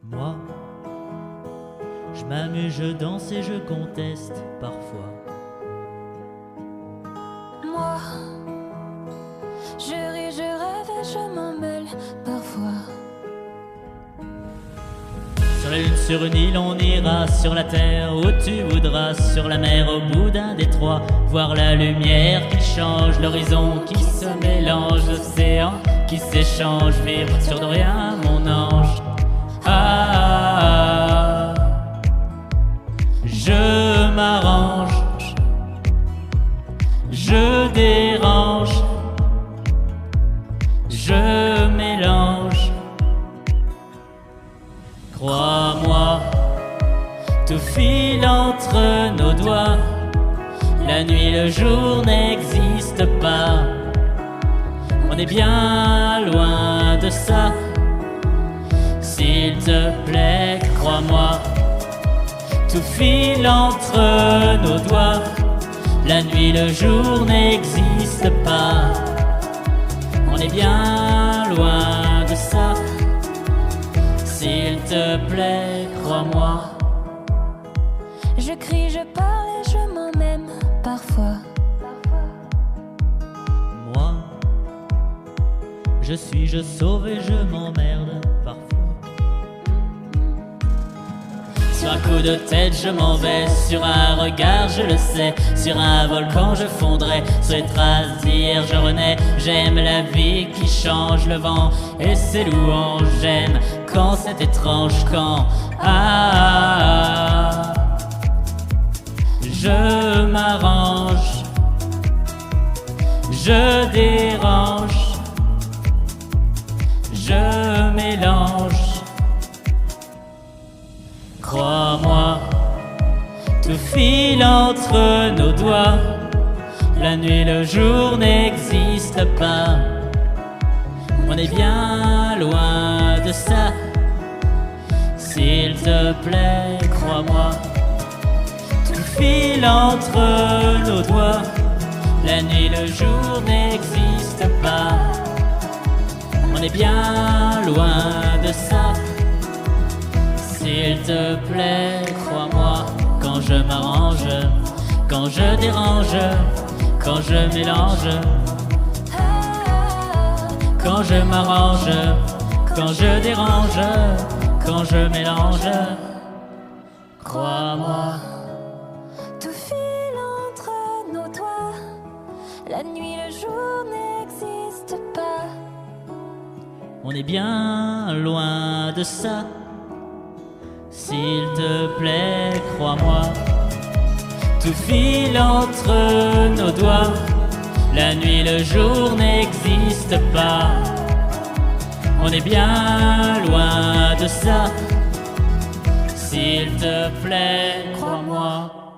Moi, je m'amuse, je danse et je conteste parfois. Moi, je ris, je rêve et je m'en mêle parfois. Sur la lune, sur une île, on ira sur la terre où tu voudras, sur la mer au bout d'un détroit, voir la lumière qui change, l'horizon qui se mélange, l'océan qui s'échange, vivre sûr de rien, mon ange. Ah, je m'arrange, je dérange, je mélange. Crois-moi, tout file entre nos doigts. La nuit, le jour n'existe pas. On est bien loin de ça. S'il te plaît, crois-moi, tout file entre nos doigts. La nuit, le jour n'existe pas. On est bien loin de ça. S'il te plaît, crois-moi. Je crie, je parle et je m'en même parfois. Moi, je suis, je sauve et je m'emmerde parfois. Sur un coup de tête, je m'en vais. Sur un regard, je le sais. Sur un volcan, je fondrai. Sur les traces d'hier, je renais. J'aime la vie qui change le vent et ses louanges. J'aime quand c'est étrange, quand je m'arrange, je dérange, je mélange. Crois-moi, tout file entre nos doigts. La nuit, le jour n'existe pas. On est bien loin de ça. S'il te plaît, crois-moi, tout file entre nos doigts. La nuit, le jour n'existe pas. On est bien loin de ça. S'il te plaît, crois-moi, quand je m'arrange, quand je dérange, quand je mélange, quand je m'arrange, quand je dérange, quand je mélange, crois-moi. Tout file entre nos doigts. La nuit, le jour n'existe pas. On est bien loin de ça. S'il te plaît, crois-moi, tout file entre nos doigts. La nuit, le jour n'existe pas. On est bien loin de ça. S'il te plaît, crois-moi.